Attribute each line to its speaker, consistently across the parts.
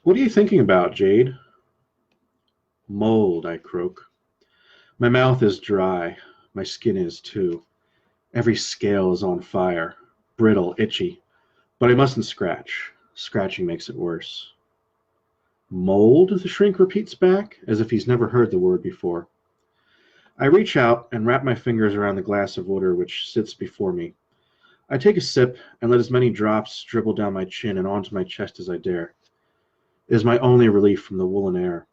Speaker 1: What are you thinking about, Jade? Mold, I croak. My mouth is dry. My skin is too. Every scale is on fire. Brittle, itchy. But I mustn't scratch. Scratching makes it worse. Mold, the shrink repeats back, as if he's never heard the word before. I reach out and wrap my fingers around the glass of water which sits before me. I take a sip and let as many drops dribble down my chin and onto my chest as I dare. It is my only relief from the woolen air.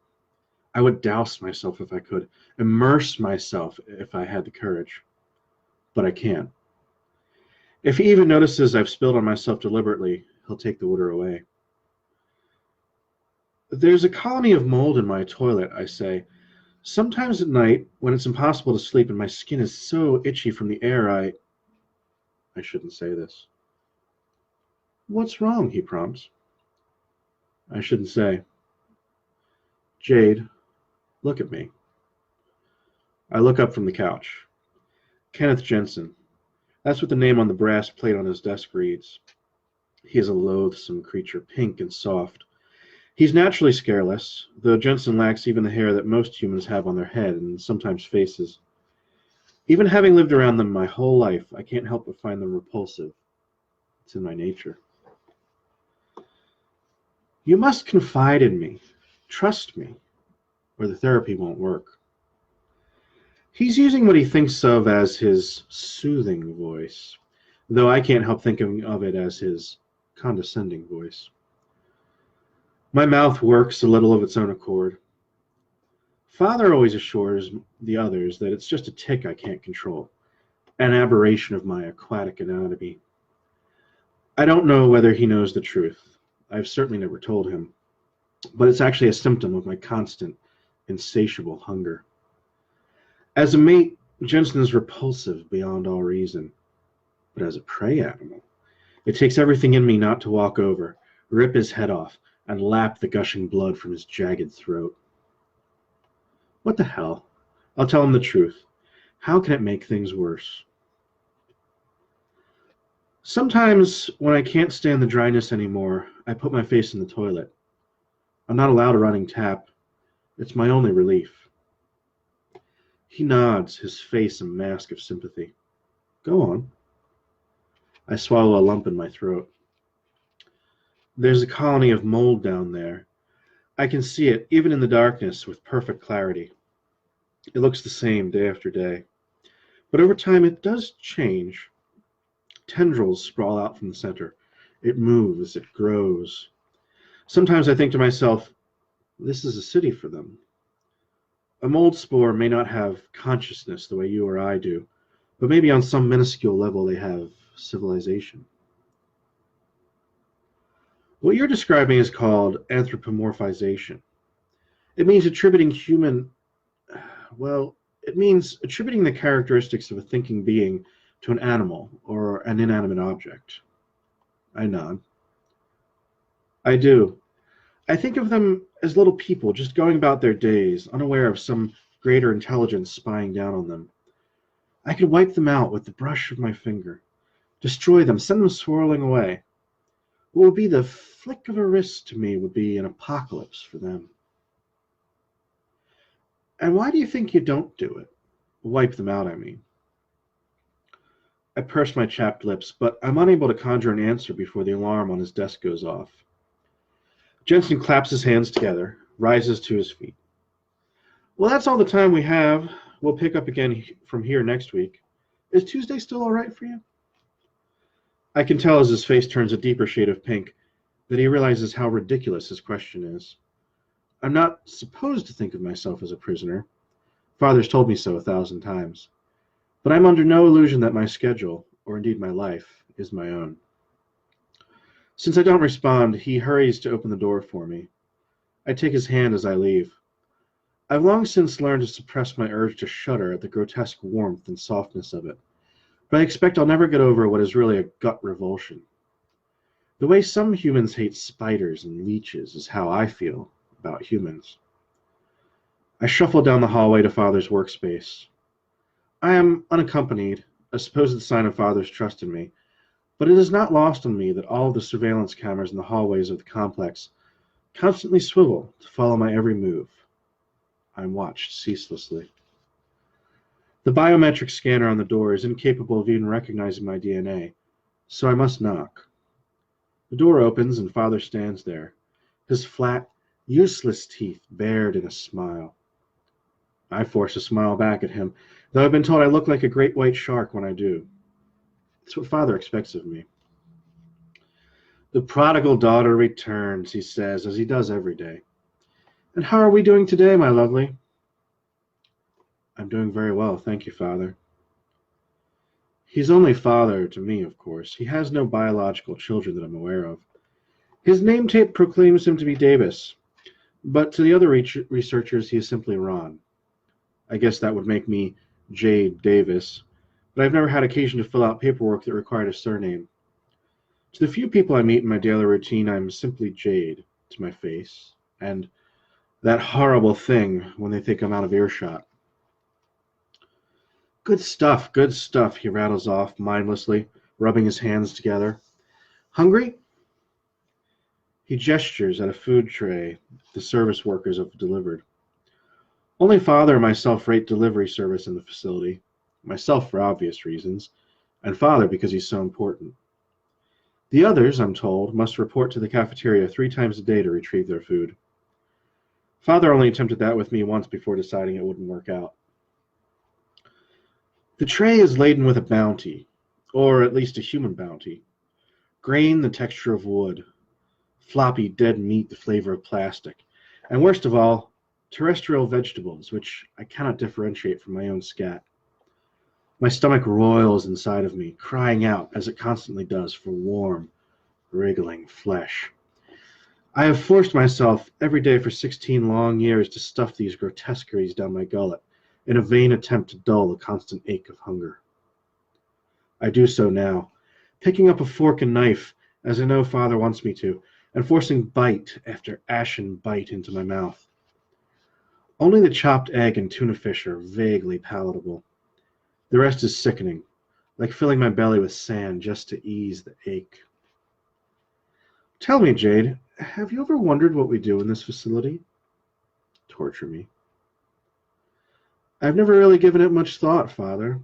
Speaker 1: I would douse myself if I could, immerse myself if I had the courage. But I can't. If he even notices I've spilled on myself deliberately, he'll take the water away. There's a colony of mold in my toilet, I say. Sometimes at night, when it's impossible to sleep and my skin is so itchy from the air, I shouldn't say this. What's wrong? He prompts. I shouldn't say. Jade, look at me. I look up from the couch. Kenneth Jensen. That's what the name on the brass plate on his desk reads. He is a loathsome creature, pink and soft. He's naturally scareless, though Jensen lacks even the hair that most humans have on their head and sometimes faces. Even having lived around them my whole life, I can't help but find them repulsive. It's in my nature. You must confide in me, trust me, or the therapy won't work. He's using what he thinks of as his soothing voice, though I can't help thinking of it as his condescending voice. My mouth works a little of its own accord. Father always assures the others that it's just a tic I can't control, an aberration of my aquatic anatomy. I don't know whether he knows the truth. I've certainly never told him, but it's actually a symptom of my constant, insatiable hunger. As a mate, Jensen is repulsive beyond all reason, but as a prey animal, it takes everything in me not to walk over, rip his head off, and lap the gushing blood from his jagged throat. What the hell? I'll tell him the truth. How can it make things worse? Sometimes, when I can't stand the dryness anymore, I put my face in the toilet. I'm not allowed a running tap. It's my only relief. He nods, his face a mask of sympathy. Go on. I swallow a lump in my throat. There's a colony of mold down there. I can see it, even in the darkness, with perfect clarity. It looks the same day after day. But over time, it does change. Tendrils sprawl out from the center. It moves, it grows. Sometimes I think to myself, this is a city for them. A mold spore may not have consciousness the way you or I do, but maybe on some minuscule level they have civilization. What you're describing is called anthropomorphization. It means it means attributing the characteristics of a thinking being to an animal or an inanimate object. I nod. I do. I think of them as little people just going about their days, unaware of some greater intelligence spying down on them. I could wipe them out with the brush of my finger, destroy them, send them swirling away. What would be the flick of a wrist to me would be an apocalypse for them. And why do you think you don't do it? Wipe them out, I mean. I purse my chapped lips, but I'm unable to conjure an answer before the alarm on his desk goes off. Jensen claps his hands together, rises to his feet. Well, that's all the time we have. We'll pick up again from here next week. Is Tuesday still all right for you? I can tell as his face turns a deeper shade of pink that he realizes how ridiculous his question is. I'm not supposed to think of myself as a prisoner. Father's told me so 1,000 times. But I'm under no illusion that my schedule, or indeed my life, is my own. Since I don't respond, he hurries to open the door for me. I take his hand as I leave. I've long since learned to suppress my urge to shudder at the grotesque warmth and softness of it, but I expect I'll never get over what is really a gut revulsion. The way some humans hate spiders and leeches is how I feel about humans. I shuffle down the hallway to Father's workspace. I am unaccompanied, a supposed sign of Father's trust in me, but it is not lost on me that all of the surveillance cameras in the hallways of the complex constantly swivel to follow my every move. I'm watched ceaselessly. The biometric scanner on the door is incapable of even recognizing my DNA, so I must knock. The door opens and Father stands there, his flat, useless teeth bared in a smile. I force a smile back at him, though I've been told I look like a great white shark when I do. It's what Father expects of me. The prodigal daughter returns, he says, as he does every day. And how are we doing today, my lovely? I'm doing very well, thank you, Father. He's only father to me, of course. He has no biological children that I'm aware of. His name tape proclaims him to be Davis, but to the other researchers, he is simply Ron. I guess that would make me Jade Davis, but I've never had occasion to fill out paperwork that required a surname. To the few people I meet in my daily routine, I'm simply Jade to my face, and that horrible thing when they think I'm out of earshot. Good stuff, he rattles off mindlessly, rubbing his hands together. Hungry? He gestures at a food tray the service workers have delivered. Only Father and myself rate delivery service in the facility. Myself for obvious reasons, and Father because he's so important. The others, I'm told, must report to the cafeteria 3 times a day to retrieve their food. Father only attempted that with me once before deciding it wouldn't work out. The tray is laden with a bounty, or at least a human bounty. Grain the texture of wood, floppy dead meat the flavor of plastic, and worst of all, terrestrial vegetables, which I cannot differentiate from my own scat. My stomach roils inside of me, crying out, as it constantly does, for warm, wriggling flesh. I have forced myself every day for 16 long years to stuff these grotesqueries down my gullet, in a vain attempt to dull the constant ache of hunger. I do so now, picking up a fork and knife, as I know Father wants me to, and forcing bite after ashen bite into my mouth. Only the chopped egg and tuna fish are vaguely palatable. The rest is sickening, like filling my belly with sand just to ease the ache. Tell me, Jade, have you ever wondered what we do in this facility? Torture me. I've never really given it much thought, Father.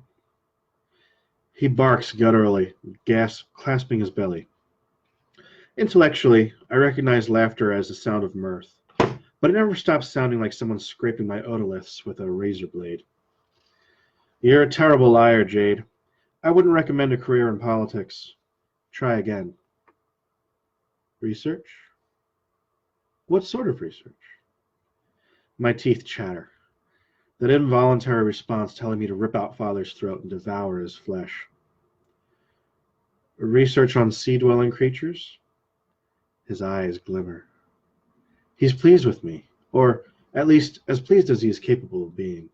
Speaker 1: He barks gutturally, clasping his belly. Intellectually, I recognize laughter as the sound of mirth, but it never stops sounding like someone scraping my otoliths with a razor blade. You're a terrible liar, Jade. I wouldn't recommend a career in politics. Try again. Research? What sort of research? My teeth chatter. That involuntary response telling me to rip out Father's throat and devour his flesh. Research on sea-dwelling creatures? His eyes glimmer. He's pleased with me, or at least as pleased as he is capable of being.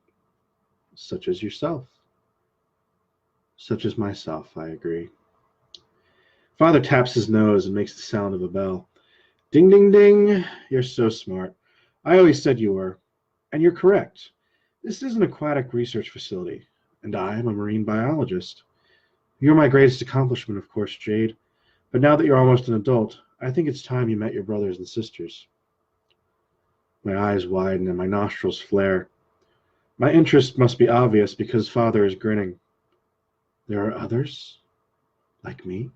Speaker 1: Such as yourself. Such as myself, I agree. Father taps his nose and makes the sound of a bell. Ding, ding, ding. You're so smart. I always said you were. And you're correct. This is an aquatic research facility, and I am a marine biologist. You're my greatest accomplishment, of course, Jade. But now that you're almost an adult, I think it's time you met your brothers and sisters. My eyes widen and my nostrils flare. My interest must be obvious because Father is grinning. There are others? Like me?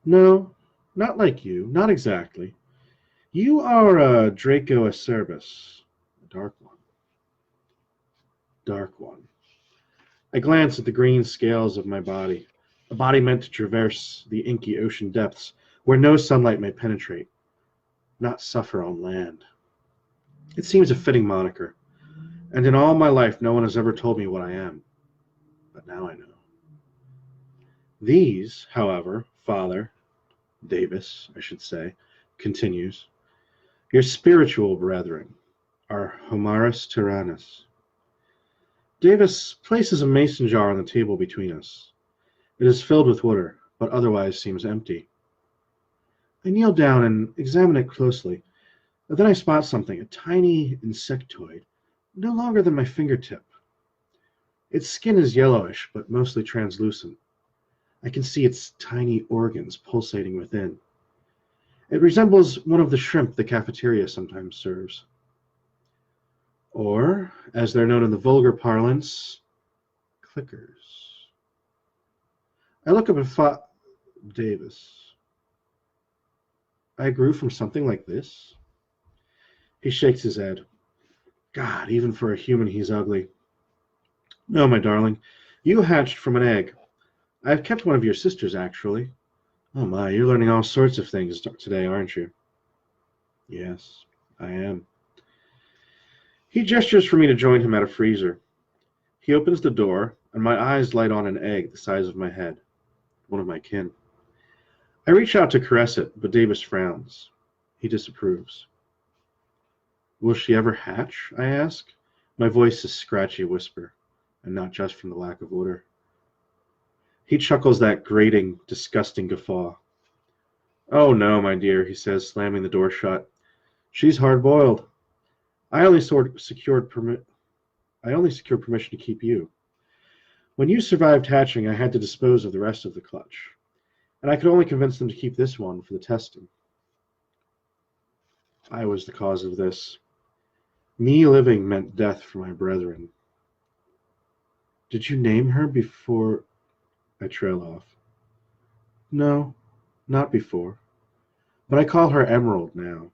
Speaker 1: No, not like you. Not exactly. You are a Draco Acerbus, a dark one. Dark one. I glance at the green scales of my body, a body meant to traverse the inky ocean depths where no sunlight may penetrate, not suffer on land. It seems a fitting moniker, and in all my life no one has ever told me what I am. But now I know. These, however, Father, Davis, I should say, continues, your spiritual brethren are Homarus Tyrannus. Davis places a mason jar on the table between us. It is filled with water, but otherwise seems empty. I kneel down and examine it closely, but then I spot something, a tiny insectoid, no longer than my fingertip. Its skin is yellowish, but mostly translucent. I can see its tiny organs pulsating within. It resembles one of the shrimp the cafeteria sometimes serves. Or, as they're known in the vulgar parlance, clickers. I look up at Davis. I grew from something like this? He shakes his head. God, even for a human, he's ugly. No, my darling, you hatched from an egg. I've kept one of your sisters, actually. Oh my, you're learning all sorts of things today, aren't you? Yes, I am. He gestures for me to join him at a freezer. He opens the door, and my eyes light on an egg the size of my head, one of my kin. I reach out to caress it, but Davis frowns. He disapproves. Will she ever hatch? I ask. My voice is a scratchy whisper, and not just from the lack of odor. He chuckles that grating, disgusting guffaw. Oh no, my dear, he says, slamming the door shut. She's hard-boiled. I only secured permission to keep you. When you survived hatching, I had to dispose of the rest of the clutch, and I could only convince them to keep this one for the testing. I was the cause of this. Me living meant death for my brethren. Did you name her before... I trail off. No, not before. But I call her Emerald now.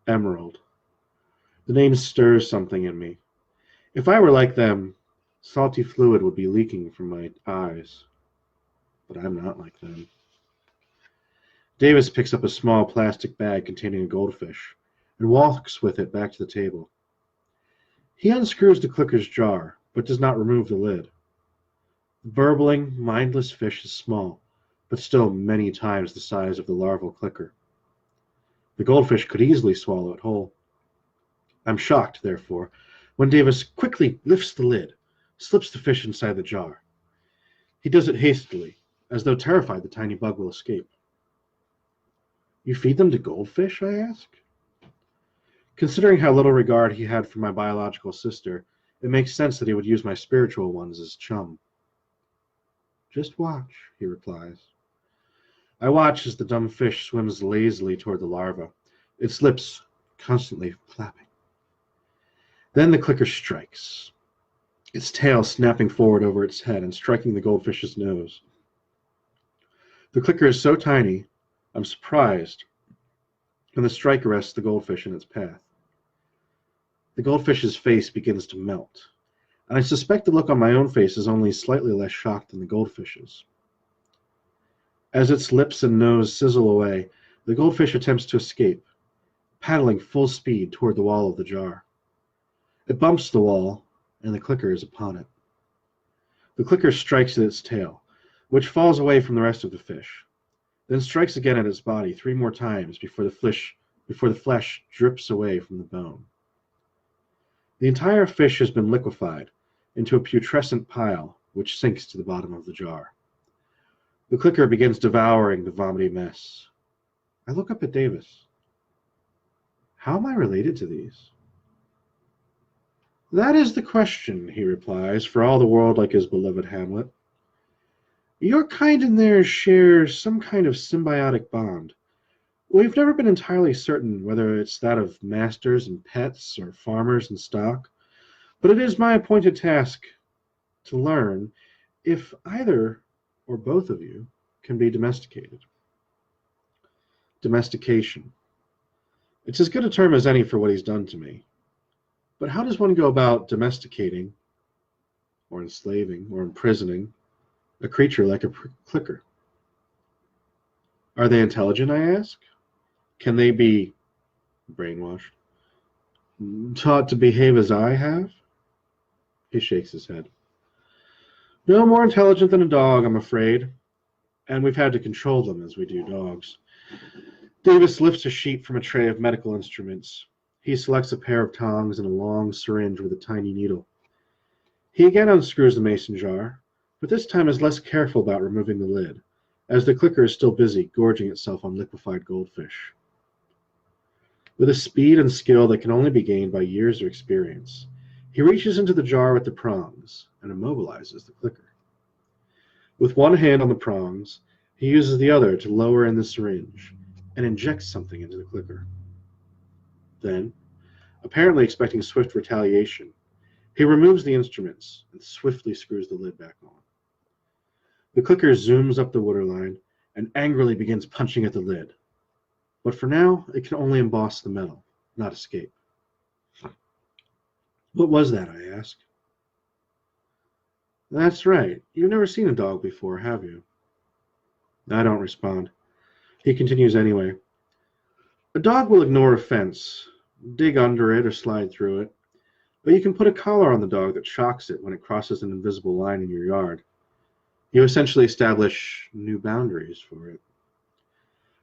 Speaker 1: Emerald. The name stirs something in me. If I were like them, salty fluid would be leaking from my eyes. But I'm not like them. Davis picks up a small plastic bag containing a goldfish and walks with it back to the table. He unscrews the clicker's jar, but does not remove the lid. The burbling, mindless fish is small, but still many times the size of the larval clicker. The goldfish could easily swallow it whole. I'm shocked, therefore, when Davis quickly lifts the lid, slips the fish inside the jar. He does it hastily, as though terrified the tiny bug will escape. You feed them to goldfish? I ask. Considering how little regard he had for my biological sister, it makes sense that he would use my spiritual ones as chum. Just watch, he replies. I watch as the dumb fish swims lazily toward the larva, its lips constantly flapping. Then the clicker strikes, its tail snapping forward over its head and striking the goldfish's nose. The clicker is so tiny, I'm surprised when the strike arrests the goldfish in its path. The goldfish's face begins to melt, and I suspect the look on my own face is only slightly less shocked than the goldfish's. As its lips and nose sizzle away, the goldfish attempts to escape, paddling full speed toward the wall of the jar. It bumps the wall, and the clicker is upon it. The clicker strikes at its tail, which falls away from the rest of the fish, then strikes again at its body 3 more times before the flesh drips away from the bone. The entire fish has been liquefied into a putrescent pile which sinks to the bottom of the jar. The clicker begins devouring the vomity mess. I look up at Davis. How am I related to these? That is the question, he replies, for all the world like his beloved Hamlet. Your kind and theirs share some kind of symbiotic bond. We've never been entirely certain whether it's that of masters and pets or farmers and stock, but it is my appointed task to learn if either or both of you can be domesticated. Domestication. It's as good a term as any for what he's done to me. But how does one go about domesticating, or enslaving, or imprisoning a creature like a clicker? Are they intelligent, I ask? Can they be brainwashed? Taught to behave as I have? He shakes his head. No more intelligent than a dog, I'm afraid. And we've had to control them as we do dogs. Davis lifts a sheet from a tray of medical instruments. He selects a pair of tongs and a long syringe with a tiny needle. He again unscrews the mason jar, but this time is less careful about removing the lid, as the clicker is still busy gorging itself on liquefied goldfish. With a speed and skill that can only be gained by years of experience, he reaches into the jar with the prongs and immobilizes the clicker. With one hand on the prongs, he uses the other to lower in the syringe, and injects something into the clicker. Then, apparently expecting swift retaliation, he removes the instruments and swiftly screws the lid back on. The clicker zooms up the waterline and angrily begins punching at the lid. But for now, it can only emboss the metal, not escape. What was that, I ask. That's right. You've never seen a dog before, have you? I don't respond. He continues anyway. A dog will ignore a fence, dig under it or slide through it, but you can put a collar on the dog that shocks it when it crosses an invisible line in your yard. You essentially establish new boundaries for it.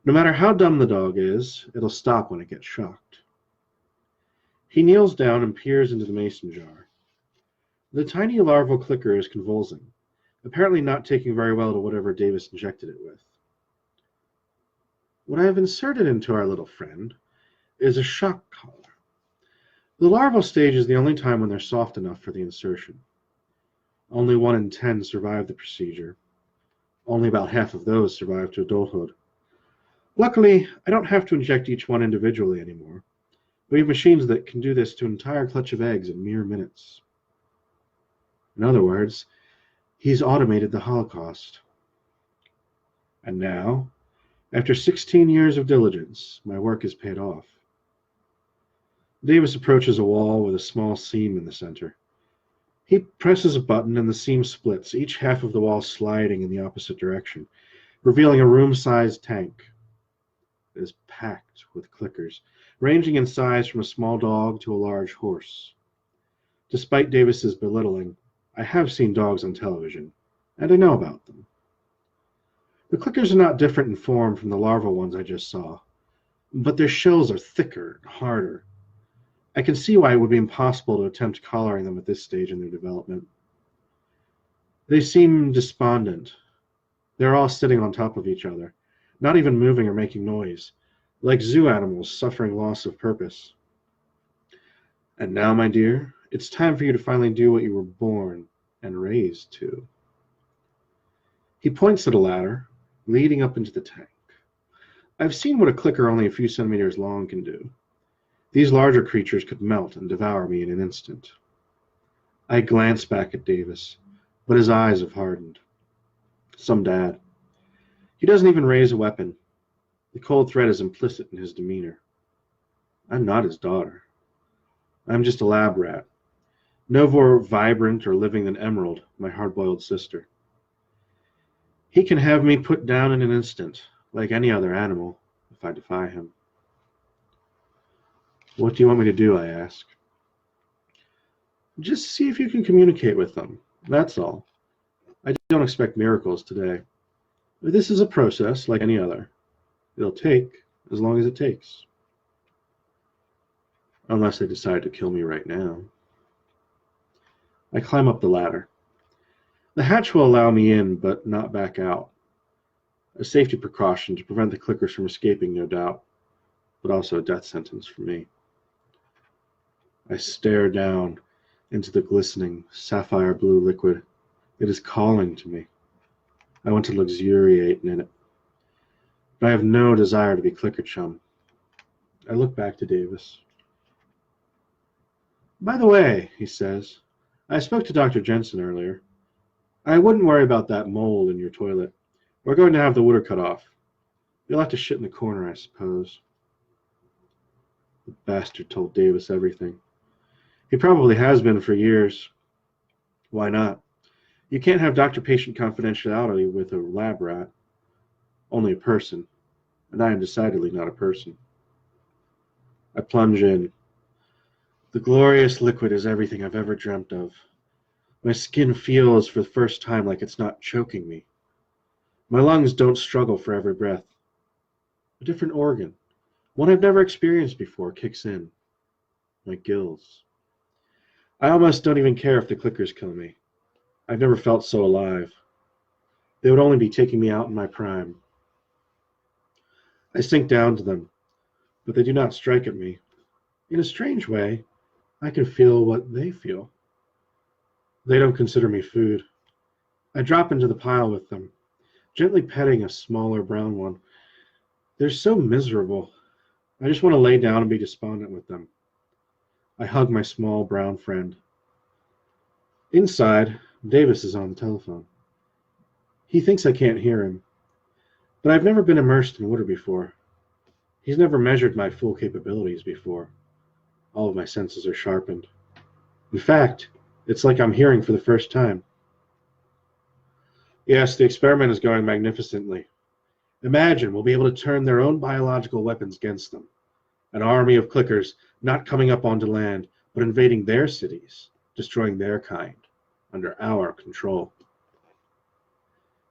Speaker 1: No matter how dumb the dog is, it'll stop when it gets shocked. He kneels down and peers into the mason jar. The tiny larval clicker is convulsing, apparently not taking very well to whatever Davis injected it with. What I have inserted into our little friend is a shock collar. The larval stage is the only time when they're soft enough for the insertion. Only 1 in 10 survive the procedure. Only about half of those survive to adulthood. Luckily, I don't have to inject each one individually anymore. We have machines that can do this to an entire clutch of eggs in mere minutes. In other words, he's automated the Holocaust. And now, after 16 years of diligence, my work is paid off. Davis approaches a wall with a small seam in the center. He presses a button and the seam splits, each half of the wall sliding in the opposite direction, revealing a room-sized tank. It is packed with clickers, ranging in size from a small dog to a large horse. Despite Davis's belittling, I have seen dogs on television, and I know about them. The clickers are not different in form from the larval ones I just saw, but their shells are thicker and harder. I can see why it would be impossible to attempt collaring them at this stage in their development. They seem despondent. They're all sitting on top of each other, not even moving or making noise, like zoo animals suffering loss of purpose. And now, my dear, it's time for you to finally do what you were born and raised to. He points to the ladder, leading up into the tank. I've seen what a clicker only a few centimeters long can do. These larger creatures could melt and devour me in an instant. I glance back at Davis, but his eyes have hardened. Some dad. He doesn't even raise a weapon. The cold threat is implicit in his demeanor. I'm not his daughter. I'm just a lab rat. No more vibrant or living than Emerald, my hard-boiled sister. He can have me put down in an instant, like any other animal, if I defy him. What do you want me to do, I ask. Just see if you can communicate with them. That's all. I don't expect miracles today. This is a process like any other. It'll take as long as it takes. Unless they decide to kill me right now. I climb up the ladder. The hatch will allow me in, but not back out. A safety precaution to prevent the clickers from escaping, no doubt, but also a death sentence for me. I stare down into the glistening, sapphire blue liquid. It is calling to me. I want to luxuriate in it. But I have no desire to be clicker chum. I look back to Davis. By the way, he says, I spoke to Dr. Jensen earlier. I wouldn't worry about that mole in your toilet. We're going to have the water cut off. You'll have to shit in the corner, I suppose. The bastard told Davis everything. He probably has been for years. Why not? You can't have doctor-patient confidentiality with a lab rat. Only a person. And I am decidedly not a person. I plunge in. The glorious liquid is everything I've ever dreamt of. My skin feels for the first time like it's not choking me. My lungs don't struggle for every breath. A different organ, one I've never experienced before, kicks in. My gills. I almost don't even care if the clickers kill me. I've never felt so alive. They would only be taking me out in my prime. I sink down to them, but they do not strike at me. In a strange way, I can feel what they feel. They don't consider me food. I drop into the pile with them, gently petting a smaller brown one. They're so miserable. I just want to lay down and be despondent with them. I hug my small brown friend. Inside, Davis is on the telephone. He thinks I can't hear him, but I've never been immersed in water before. He's never measured my full capabilities before. All of my senses are sharpened. In fact, it's like I'm hearing for the first time. Yes, the experiment is going magnificently. Imagine we'll be able to turn their own biological weapons against them. An army of clickers not coming up onto land, but invading their cities, destroying their kind, under our control.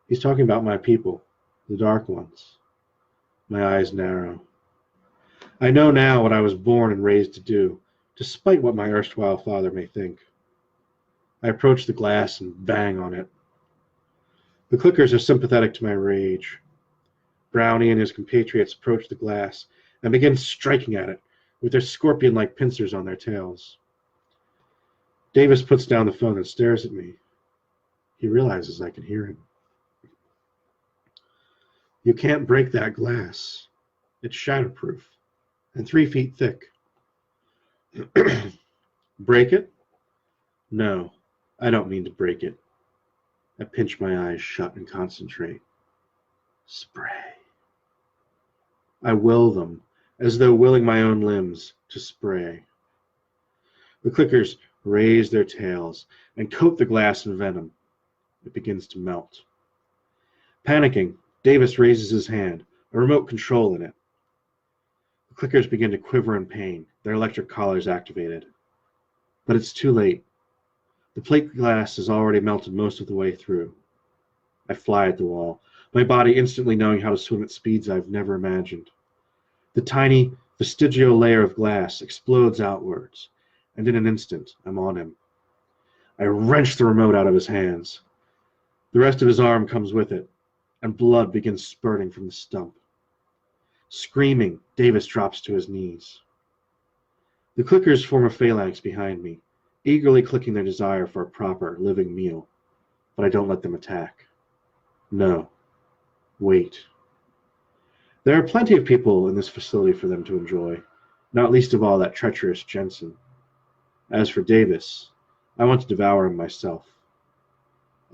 Speaker 1: He's talking about my people, the Dark Ones. My eyes narrow. I know now what I was born and raised to do, despite what my erstwhile father may think. I approach the glass and bang on it. The clickers are sympathetic to my rage. Brownie and his compatriots approach the glass and begin striking at it with their scorpion-like pincers on their tails. Davis puts down the phone and stares at me. He realizes I can hear him. You can't break that glass. It's shatterproof and 3 feet thick. Break it? No, I don't mean to break it. I pinch my eyes shut and concentrate. Spray. I will them, as though willing my own limbs to spray. The clickers raise their tails and coat the glass in venom. It begins to melt. Panicking, Davis raises his hand, a remote control in it. The clickers begin to quiver in pain, their electric collars activated. But it's too late. The plate glass has already melted most of the way through. I fly at the wall, my body instantly knowing how to swim at speeds I've never imagined. The tiny vestigial layer of glass explodes outwards, and in an instant I'm on him. I wrench the remote out of his hands. The rest of his arm comes with it, and blood begins spurting from the stump. Screaming, Davis drops to his knees. The clickers form a phalanx behind me, eagerly clicking their desire for a proper, living meal, but I don't let them attack. No. Wait. There are plenty of people in this facility for them to enjoy, not least of all that treacherous Jensen. As for Davis, I want to devour him myself.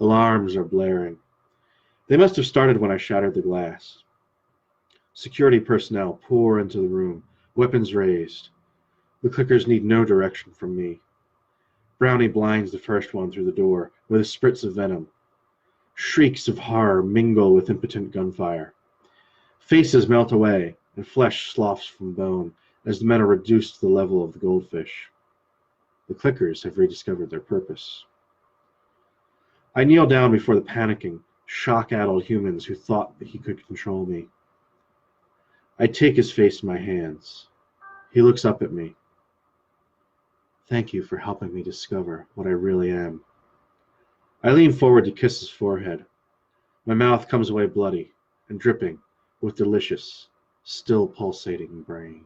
Speaker 1: Alarms are blaring. They must have started when I shattered the glass. Security personnel pour into the room, weapons raised. The clickers need no direction from me. Brownie blinds the first one through the door with a spritz of venom. Shrieks of horror mingle with impotent gunfire. Faces melt away, and flesh sloughs from bone as the men are reduced to the level of the goldfish. The clickers have rediscovered their purpose. I kneel down before the panicking, shock-addled humans who thought that he could control me. I take his face in my hands. He looks up at me. Thank you for helping me discover what I really am. I lean forward to kiss his forehead. My mouth comes away bloody and dripping with delicious, still pulsating brain.